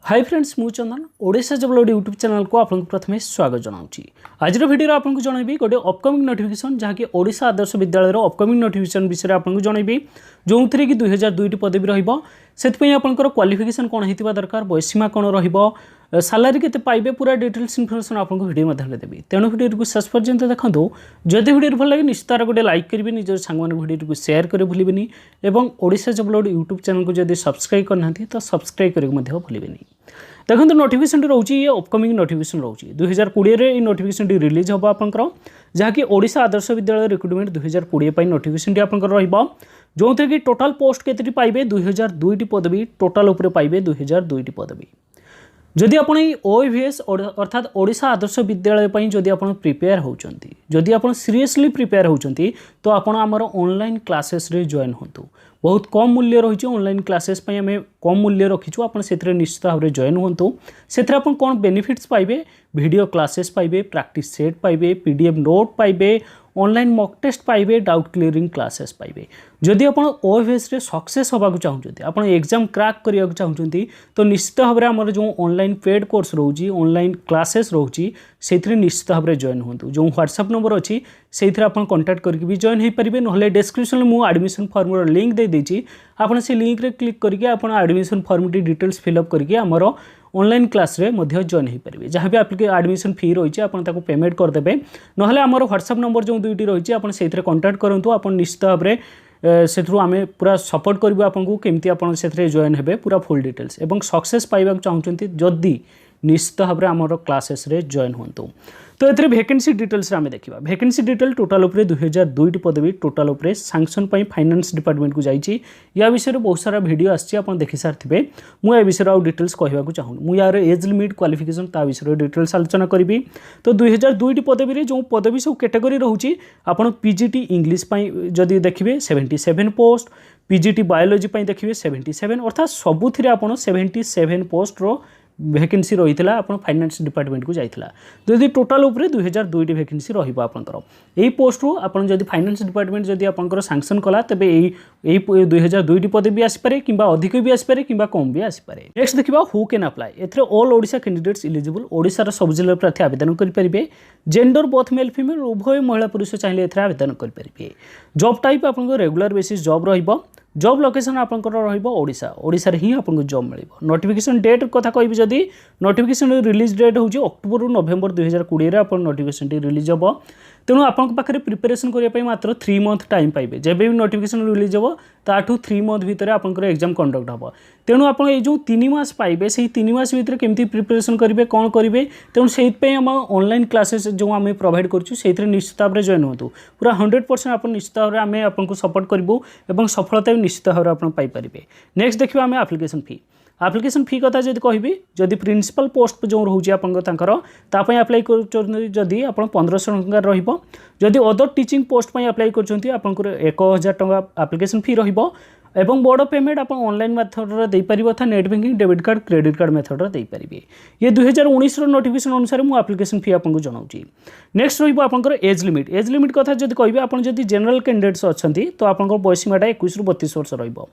Hi friends मु चंदन ओडिशा जब YouTube channel को आपको प्रथम स्वागत जनाऊँगी। आज वीडियो आपको जनइबी गोटे अपकमिंग नोटिफिकेशन जहाँकि ओडिशा आदर्श विद्यालय अपकमिंग नोटिफिकेशन विषय आपको जनइबी जो थी कि 2002 पदवी रही आपंकर क्वालिफिकेशन कौन होता दरकार बयसीमा कौन रैलारी के पाइबे पूरा डिटेल्स इनफर्मेशन आपको वीडियो मध्य देवी तेणु वीडियो को शेष पर्यंत देखो जदि वीडियो भल लगे निश्चित गोटे लाइक करेंगे निजर सांग वीडियो को शेयर करें भूलें और ओडिशा जब यूट्यूब चैनल को जब सब्सक्राइब करना तो सब्सक्राइब करके भूलें। देखो नोटिफिकेशन रोचे ये अपकमिंग नोटिफिकेशन रोचे 2020 ये नोटिफिकेशन रिलीज हम आपंकर जहाँकि ओडिशा आदर्श विद्यालय रिक्रुटमेंट 2020 नोटिफिकेशन आपंकर जो थे कि टोटाल पोस्ट केते पाइबे 2002 पदवी टोटाल उपरे पाइबे 2002 पदवी। जदि आप ओएवीएस अर्थात ओडिशा आदर्श विद्यालय जदि आप प्रिपेयर होती जदि आप सीरियसली प्रिपेयर होती तो आप आमर ऑनलाइन क्लासेस रे जॉइन होतु बहुत कम मूल्य रही ऑनलाइन क्लासेस आम कम मूल्य रखीचु आप निश्चित भाव में जॉइन होतु से कौन बेनिफिट्स पाइबे वीडियो क्लासेस पाइबे प्रैक्टिस सेट पाइबे पीडीएफ नोट पाइबे ऑनलाइन मॉक टेस्ट पाइबे डाउट क्लियरिंग क्लासेस पाइबे। जदि आप ओएवीएस रे सक्सेस होगा चाहते आप एग्जाम क्रैक करने चाहते तो निश्चित भाव में आम जो ऑनलाइन पेड कोर्स रोचे ऑनलाइन क्लासेस रोचे से निश्चित भाव में जॉइन होतु जो व्हाट्सएप नंबर अच्छी से कांटेक्ट करके भी जॉइन हो पारे ना डिस्क्रिप्शन में एडमिशन फॉर्म लिंक दे देती आपन से लिंक रे क्लिक करके आपन admission form T details fill up करके आमर ऑनलाइन क्लास रे मध्य जॉइन हो पारे जहाँ भी आपके एडमिशन फी रही है पेमेंट करदे ना आमर व्हाट्सएप नंबर जो दुईटी रही है से कांटेक्ट करूँ आप निश्चित भाव में से आम पूरा सपोर्ट करूँ आपको केमती आप जॉइन हे पूरा फुल डिटेल्स एवं सक्सेस पाइबा चाहते जदि निश्चित भाव में आमर क्लासेस रे जॉइन होतु। तो ये वैकेंसी डिटेल्स आम देखा वैकेंसी डिटेल टोटाल उपरे 2002 पदवी टोटाल उपरे सैंक्शन फाइनेंस डिपार्टमेंट को जाइए या विषय में बहुत सारा वीडियो आसी देखी सारे मुझे विषय आउ डिटेल्स कहवाक चाहूँ मुझे यार एज लिमिट क्वालिफिकेशन ता विषय डिटेल्स आलोचना करी। तो 2002 पदवी जो पदवी सब कैटेगरी रोचे आप पीजीटी इंग्लिश जदि देखिए 77 पोस्ट पीजीटी बायोलॉजी देखिए 77 अर्थात सबुथ आप 77 पोस्ट रो वैकेंसी रही है आप फाइनेंस डिपार्टमेंट को जाइला जदि टोटाल उपरे 2002 वैकेंसी रहा यही पोस्ट रू आप फाइनेंस डिपार्टमेंट जदि आपंकर सैंक्शन कला तेज यही 2002 पदवी भी आसपे कि अधिक भी आसपे कि कम भी आसपे। नेक्स्ट देखा हु कैन अप्लाई एथरे ऑल ओडिशा कैंडिडेट्स इलिजिबल ओडिशार सब जिला प्रार्थी आवेदन करेंगे जेंडर बोथ मेल फीमेल उभय महिला पुरुष चाहिए एथरे आवेदन करेंगे। जॉब टाइप आप रेगुलर बेसिस जॉब रहिबो जॉब लोकेशन आपंकर ओडिशा ओडिशा ही आपको जॉब मिल नोटिफिकेशन डेट कथा कहि जदि नोटिफिकेशन रिलीज डेट हूँ अक्टोबर नवेम्बर 2020 आप नोटिफिकेशन रिलीज हम तेणु आपंक पाखे प्रिपेरेसन करने मात्र 3 मंथ टाइम पाइबे जब भी नोटिफिकेशन रिलीज हम ताठू 3 मंथ भितर आपंकर एग्जाम कंडक्ट हम तेणु आप जो 3 मास पाइबे से 3 मास भितर केमती प्रिपेरेसन करेंगे कौन करेंगे तेणु से आम ऑनलाइन क्लासेस जो आम प्रोवाइड करूँ निश्चित भाव में जॉइन होतु पूरा 100% आप निश्चित भाव में आम आपको सपोर्ट करूँ और सफलता भी निश्चित भाव में पाइपर। नेक्स्ट देखिए आम एप्लिकेशन फी कथा जब कहि जदि प्रिंसिपल पोस्ट जो रोचे आपंकर अप्लाई करी आप 1500 टଙ୍କା रही अदर टीचिंग पोस्ट अप्लाई कर 1000 टଙ୍କା एप्लिकेशन फी रहिबो एवं बड़ पेमेंट आप ऑनलाइन मेथड दे पारिबो था net banking debit card credit card method दे पारिबे। ये 2019 नोटिफिकेशन अनुसार मु एप्लिकेशन फी आपको जनाऊँगी। नेक्स्ट रहिबो आपंकर एज लिमिट कथा जब कहि आप जदि जनरल कैंडिडेट्स अच्छा तो आपंकर बयसीमाटा 21 ରୁ 32 वर्ष रहिबो।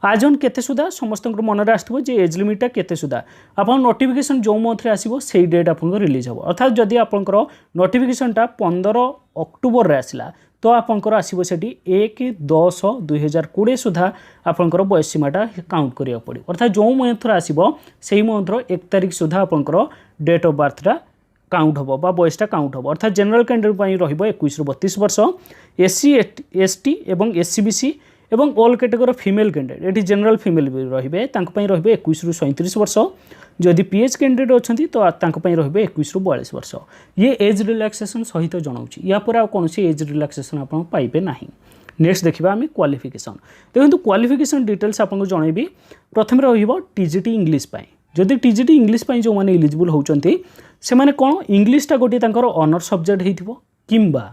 आज ऑन केते सुधा समस्त मन आसो जे एज लिमिटा केते सुधा आप नोटिफिकेशन जो मंथ रे आसीबो सेही डेट आपको रिलीज हो अर्थात जदि आपंकर नोटिफिकेशनटा 15 अक्टोबर रे आसिला तो आपंकर आसीबो सेठी 1/10/2020 सुधा आपंकर बयसीमाटा काउंट करिया पड़े अर्थात जो मंथ रे आसीबो सेही मंथ रो 1 तारिख सुधा आपंकर डेट ऑफ बर्थटा काउंट हम बा बयसटा काउंट हम अर्थात जनरल कैंडिडेट रहिबो 21 ରୁ 32 वर्ष एससी एसटी एवं एससीबीसी एवं ऑल कैटेगरी फीमेल कैंडिडेट ये जनरल फीमेल भी रे 21 ରୁ 37 वर्ष जदि पीएच कैंडिडेट अच्छा तो रे 21 ରୁ 42 वर्ष। ये एज रिलैक्सेशन सहित जनाऊँगी या पर कौन एज रिलैक्सेशन आप पाइबे ना। नेक्स्ट देखा आम क्वालिफिकेशन देखो क्वालिफिकेशन डिटेल्स आपको जनइबी प्रथम टीजीटी इंग्लिश जदि टीजीटी इंग्लिश जो मैंने इलिजिबल होती से मैंने कौन इंग्लिशटा गोटे ऑनर सब्जेक्ट होगा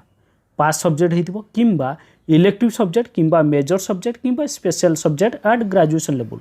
पास सब्जेक्ट होगा इलेक्टिव सब्जेक्ट किंबा मेजर सब्जेक्ट किंबा special subject at graduation level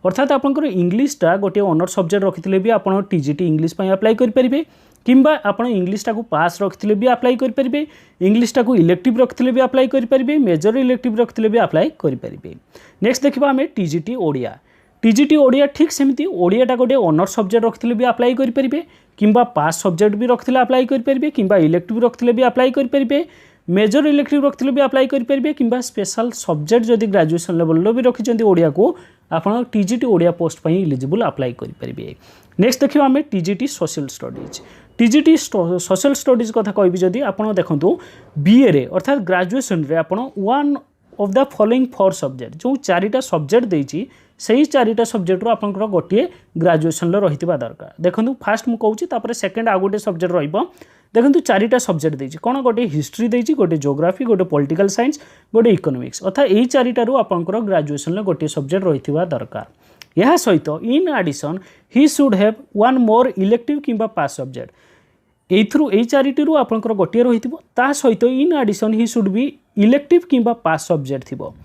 अर्थात आपंकर इंग्लिशटा गोटे ऑनर सब्जेक्ट रखिले भी आप टीजीटी इंग्लिश अप्लाई करेंगे किंबा आप इंग्लिशटा को पास रखिले भी अप्लाई करेंगे इंग्लिशटा को इलेक्टिव रखिले भी अप्लाई करेंगे मेजर इलेक्टिव रखिले भी अप्लाई करेंगे। नेक्स्ट देखा आम टीजीटी ओडिया टीजीटी ओडिया ठीक सेमती ओडियाटा गोटे ऑनर्स सब्जेक्ट रखिले भी अप्लाई करेंगे किंबा पास सब्जेक्ट भी रखिले अप्लाई करेंगे किंबा इलेक्टिव रखिले भी अप्लाई करेंगे मेजर इलेक्टिव रखिले भी अप्लाई करेंगे किंबा स्पेशल सब्जेक्ट जदि ग्रेजुएशन लेवल भी रखिंट ओडिया को आपन टीजीटी ओडिया पोस्ट पर इलिजिबल अप्लाई करेंगे। नेक्स्ट देखिए आम TGT social studies TGT social studies कथा कहि जदि आपन देखंतु बीए रे अर्थात ग्रेजुएशन रे आपन one of the following four subject जो चारिटा सब्जेक्ट देछि सही चारिटा सब्जेक्ट रो आपनकर गोटे ग्रेजुएशन लो रहितबा दरकार। देखंतु फास्ट मु कहूची तापर सेकंड आ गोटे सब्जेक्ट रहइबो। देखंतु चारिटा सब्जेक्ट देछि कोन गोटे हिस्ट्री देछि गोटे ज्योग्राफी गोटे पॉलिटिकल साइंस गोटे इकोनॉमिक्स अर्थात एई चारिटा रो आपनकर ग्रेजुएशन लो गोटे सब्जेक्ट रहितबा दरकार। यह सहित in addition he should have one more elective किंबा पास सब्जेक्ट एथरू ए चारिटी रू आपनकर गोटे रहितबो ता सहित in addition he should be elective किंबा पास सब्जेक्ट थिबो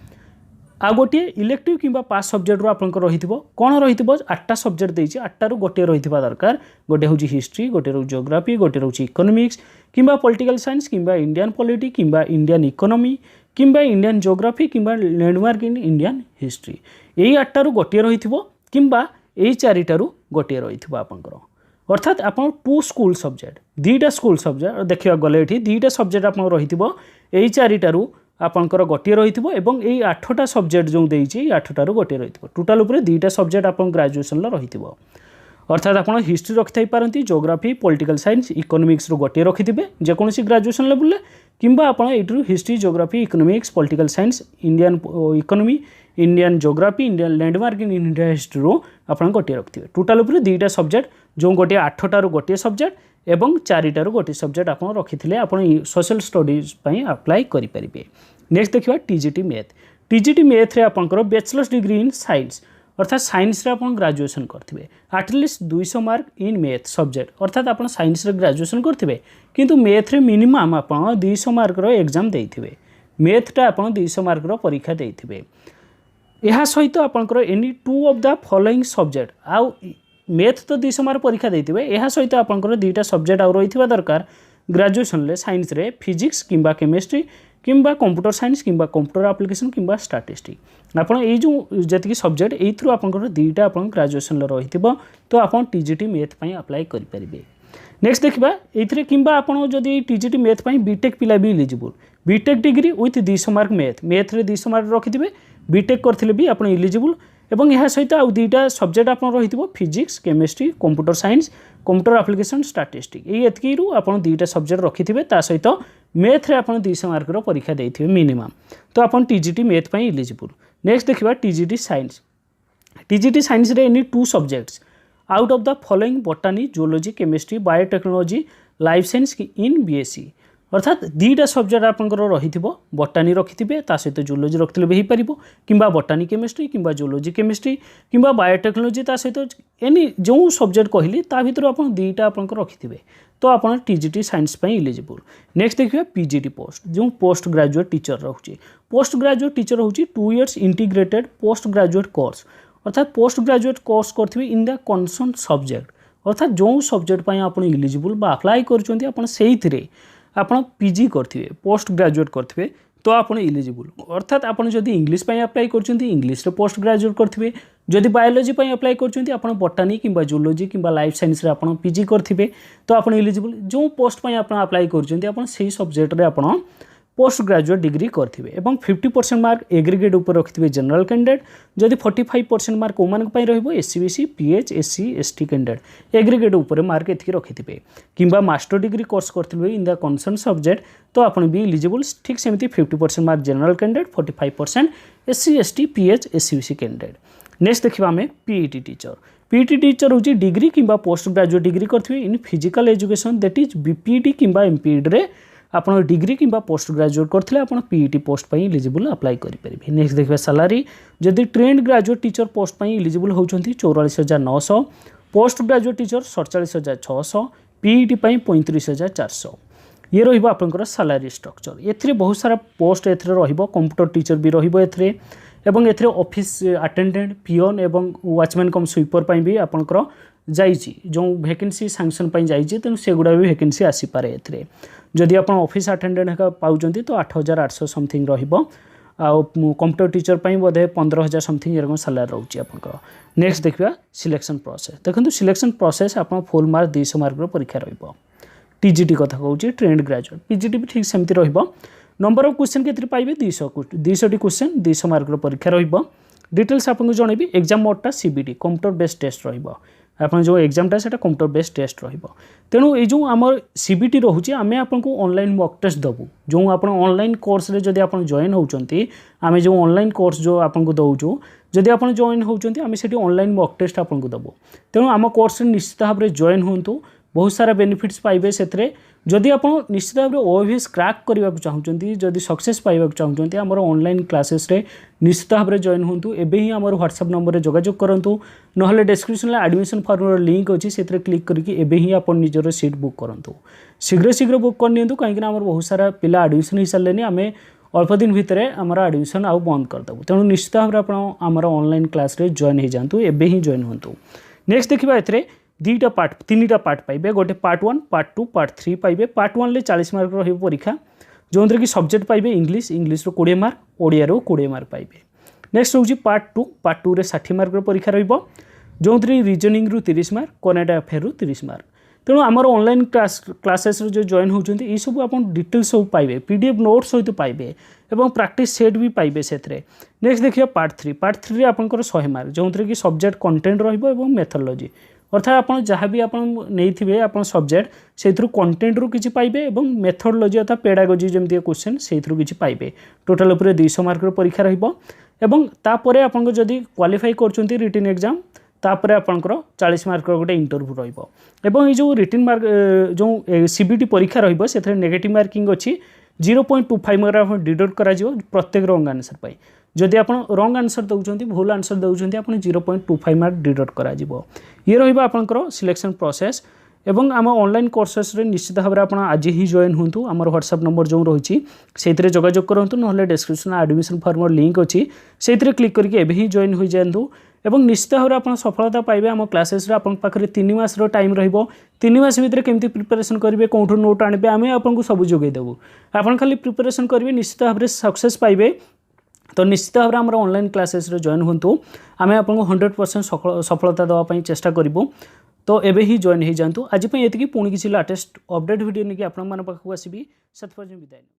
आ गोटे इलेक्टिव किंबा पास सब्जेक्ट रू आपनकर रहितबो कोन रहितबो आठटा सब्जेक्ट देछि आठटा रू गोटे रहितबा दरकार। गोटे होची हिस्ट्री गोटे रू ज्योग्राफी गोटे होची इकोनॉमिक्स किंबा पॉलिटिकल साइंस किंबा इंडियन पॉलिटी किंबा इंडियन इकोनॉमी किंबा इंडियन ज्योग्राफी किंबा लैंडमार्क इन इंडियन हिस्ट्री एई आठटा रू गोटे रहितबो किंबा एई चारिटा रू गोटे रहितबो आपनकर अर्थात आपन टू स्कूल सब्जेक्ट दीटा स्कूल सब्जेक्ट देखिया गले एठी दीटा सब्जेक्ट आपन रहितबो एई चारिटा रू आपनकर गोटे रहितबो एवं एई आठटा सब्जेक्ट जो देइछि आठटा रू गोटे रहितबो टोटल ऊपर दीटा सब्जेक्ट आपन ग्रेजुएशन ला रहितबो अर्थात आपन हिस्ट्री रखिथाइ पारंती ज्योग्राफी पॉलिटिकल साइंस इकोनॉमिक्स रू गोटे रखिथिबे जे कोनोसी ग्रेजुएशन लेवल ले किंबा आपन एटरू history geography economics political science Indian economy Indian geography Indian landmark in India history रू आपन गोटे रखिथिबे टोटल ऊपर दीटा सब्जेक्ट जो गोटे आठटा रू गोटे सब्जेक्ट एवं चारिटा रू गोटे सब्जेक्ट आपन रखिथिले आपन सोशल स्टडीज पई अप्लाई करि परिबे। नेक्स्ट देखिबा टीजीटी मैथ रे आपनकर बैचलर्स डिग्री इन साइंस अर्थात साइंस रे आपन ग्रेजुएशन करथिबे at least 200 mark in math subject अर्थात आपन साइंस रे ग्रेजुएशन करथिबे किंतु मैथ रे मिनिमम आपन 200 मार्क रो एग्जाम देइथिबे मैथटा आपन 200 मार्क रो परीक्षा देइथिबे। यह सहित आपनकर any two of the following subject आउ मैथ तो 200 मार्क परीक्षा देइथिबे यह सहित आपनकर दुईटा सब्जेक्ट आ रहिथिबा दरकार ग्रेजुएशन ले साइंस रे फिजिक्स किंबा केमिस्ट्री किंबा कंप्यूटर साइंस किंबा कंप्यूटर एप्लिकेशन किंबा स्टैटिस्टिक्स आपन ए जो जतिक सब्जेक्ट ए थ्रू आपनकर दुईटा आपन ग्रेजुएशन ले रहिथिबो तो आपन टीजीटी मैथ पई अप्लाई करि परिबे। नेक्स्ट देखिबा एथरे किंबा आपन जदि टीजीटी मैथ पई बीटेक पिला भी eligible BTech degree with 200 mark math रे 200 मार्क रखिथिबे बीटेक करथिले भी आपन एलिजिबल एवं यह सहित आउ दुईटा सब्जेक्ट आपन रहिथिबो physics chemistry computer science computer application statistics ए एतकी रू आपन दुईटा सब्जेक्ट रखिथिबे ता सहित मैथ रे आपन 200 मार्क रो परीक्षा देइथिबे मिनिमम तो आपन टीजीटी मैथ पई एलिजिबल। नेक्स्ट देखिबा टीजीटी साइंस रे any two subjects out of the following botany zoology chemistry biotechnology life science in BSc अर्थात दुईटा सब्जेक्ट आपनकर रहिथिबो बॉटनी रखिथिबे ता सहित जूलॉजी रखिथिले भी पारिबो किंबा बॉटनी केमिस्ट्री किंबा जूलॉजी केमिस्ट्री किंबा बायोटेक्नोलॉजी ता सहित एनी जो सब्जेक्ट कहली ता भितर आपन दुईटा आपनकर रखिथिबे तो आपन टीजीटी साइंस पई एलिजिबल। नेक्स्ट देखिबा पीजीटी पोस्ट जो पोस्ट ग्रेजुएट टीचर रहउची पोस्ट ग्रेजुएट टीचर रहउची 2 years integrated post graduate course अर्थात पोस्ट ग्रेजुएट कोर्स करथिबे इन द कंसर्न सब्जेक्ट अर्थात जो सब्जेक्ट पई आपन एलिजिबल बा अप्लाई करचोंती आपन सेहिथिरे आपन पीजी करथिबे पोस्ट ग्रेजुएट करथिबे तो आपन एलिजिबल अर्थात आपन जदि इंग्लिश पई अप्लाई करचोंती इंग्लिश रे पोस्ट ग्रेजुएट करथिबे जदि बायोलॉजी पई अप्लाई करचोंती आपन बॉटनी किंबा जूलॉजी किंबा लाइफ साइंस रे आपन पीजी करथिबे तो आपन एलिजिबल जो पोस्ट पई आपन अप्लाई करचोंती आपन सेही सब्जेक्ट रे आपन पोस्ट ग्रेजुएट डिग्री करथिबे एवं 50% मार्क एग्रीगेट ऊपर रखिथिबे जनरल कैंडिडेट जदि 45% मार्क ओमान पई रहइबो SC BC PH SC ST candidate aggregate ऊपर मार्क एथि रखिथिबे किंबा मास्टर डिग्री कोर्स करथिबे इन द कंसर्न सब्जेक्ट तो आपन भी एलिजिबल ठीक सेमती 50% mark general candidate 45% SC ST PH SC BC candidate. Next देखिबा हमें पीईटी टीचर होची डिग्री किंबा पोस्ट ग्रेजुएट डिग्री करथिबे in physical education that is BPD किंबा एमपीडी रे आपन डिग्री किंबा पोस्ट ग्रेजुएट करथिले आपन पीईटी पोस्ट पई एलिजिबल अप्लाई करि परिबे। नेक्स्ट देखबा सैलरी जदि ट्रेंड ग्रेजुएट टीचर पोस्ट पई एलिजिबल होचंती 44900 पोस्ट ग्रेजुएट टीचर 47600 पीईटी पई 35400 ये रहिबो आपनकर सैलरी स्ट्रक्चर एथरे बहुत सारा पोस्ट एथरे रहिबो कंप्यूटर टीचर भी रहिबो एथरे एवं एथरे ऑफिस अटेंडेंट पियोन एवं वॉचमैन कम स्वीपर पई भी आपनकर जाइछि जो वैकेंसी सैंक्शन पई जाइछि तेनु सेगुडा भी वैकेंसी आसी पारे एथरे जदि आपण ऑफिस अटेंडेंट का पाउचंती तो 8800 समथिंग रहिबो कंप्यूटर टीचर पर बोधे 15,000 समथिंग एरकम सालारी रोचे आपंकर। नेक्स्ट देखा सिलेक्शन प्रोसेस। देखो सिलेक्शन प्रोसेस आप फुल मार्क 200 मार्क परीक्षा रहिबो। टीजीटी कथा कहूँ ट्रेंड ग्रेजुएट पीजीटी भी ठीक सेमती रहिबो। नंबर ऑफ क्वेश्चन के पाइबे 200 क्वेश्चन 200 मार्क परीक्षा रहिबो। डिटेल्स आपको जनइबी एग्जाम मोडटा सीबीटी कंप्यूटर बेस्ड टेस्ट रहिबो। आप जो एग्जामटा से कंप्यूटर बेस्ड टेस्ट रहिबो। तेणु ये जो आम सीबीटी रोचे आम आपको ऑनलाइन मॉक टेस्ट दबू जो आप ऑनलाइन कोर्स रे जदि आप जॉइन होचंती आम जो ऑनलाइन कोर्स जो आपको दौचु जदि आप जॉइन होचंती आम से ऑनलाइन मॉक टेस्ट आपको दबू। तेणु आम कोर्स निश्चित भाव में जॉइन होंतु बहुत सारा बेनिफिट्स पाइबे से जदि आप निश्चित भाव में ओएवीएस क्रैक करने को चाहते जदि सक्सेस पाइबा चाहते आम ऑनलाइन क्लासेस रे निश्चित भाव में जॉइन होंतु। एबे ही आम व्हाट्सएप नंबर जोगाजोग करूँ ना डिस्क्रिप्शन में एडमिशन फॉर्म लिंक अच्छी से क्लिक करके एबे ही आप निजर सीट बुक करूँ। शीघ्र शीघ्र बुक करनी कहीं बहुत सारा पिला एडमिशन हो सारे आम अल्प दिन भितर आमर एडमिशन आउ बंद करदेबू। तेणु निश्चित भाव में आप आमर ऑनलाइन क्लास रे जॉइन हो जातु एबे ही जॉइन होंतु। नेक्स्ट देखा ए तीन पार्ट पाइबे गोटे पार्ट 1 पार्ट 2 पार्ट 3 पाइबे। पार्ट 1 ले 40 मार्क रही परीक्षा जो कि सब्जेक्ट पाइबे इंग्लिश 20 मार्क ओडिया 20 मार्क पाइबे। नेक्स्ट हूँ पार्ट 2 रे 60 मार्क परीक्षा जो reasoning 30 mark current affair 30 mark. तेणु आमर ऑनलाइन क्लासेस जो जॉइन होती ये सब आप डिटेल्स सब पाइबे पीडीएफ नोट्स सहित पाइबे और प्रैक्टिस सेट भी पाइबे से। नेक्स्ट देखिए पार्ट 3 रे आपंकर 100 मार्क जो कि सब्जेक्ट कंटेंट रहिबो मेथोडोलॉजी अर्थात आप जहाँ भी आपथे आप सब्जेक्ट से कंटेंट रू किसी पाइबे और मेथोडोलॉजी अर्थात पेडागोजी जमी क्वेश्चन से किसी पाइबे। टोटाल उपर 200 मार्क परीक्षा रहिबो एवं तापर आपन जदि क्वालिफाई करछंती रिटन एग्जाम तापर आपनकर 40 मार्क गोटे इंटरव्यू रहिबो। एवं ये जो रिटन मार्क जो सीबीटी परीक्षा रहिबो से नेगेटिव मार्किंग अच्छी 0.25 मार्क डिडक्ट करा जिवो प्रत्येक रंग आंसर पाई। जदि आप रंग आंसर दौरान भूल आंसर दौरान आप 0.25 मार्क डिडक्ट करा जिवो। ये रहिबा आपनकर सिलेक्शन प्रोसेस एवं आम ऑनलाइन कोर्सेस रे निश्चित भाव में आप आज ही जॉइन होंतु। आमर व्हाट्सएप नंबर जो रही से जोगाजोग करूँ ना डिस्क्रिप्शन एडमिशन फॉर्म लिंक अच्छी से क्लिक करके एबे ही जॉइन हो जातु एवं निश्चित भाव में आप सफलता पाइबे। आम क्लासेस रे आपन पाखरे 3 मास टाइम रहिबो। 3 मास भितर केमती प्रिपरेशन करेंगे कौटू नोट आने आम आपको सब जोगेदेबू आपन खाली प्रिपरेशन करेंगे निश्चित भाव में सक्सेस पाइबे। तो निश्चित भाव में आम ऑनलाइन क्लासेस रे जॉइन होंतु आम आपको 100% सफलता देवाई चेष्टा करूँ। तो एबे ही जॉइन हो जातु। आज ये पुणी किसी लेटेस्ट अपडेट वीडियो नहीं कि आप पाखक आसबि। विदाय।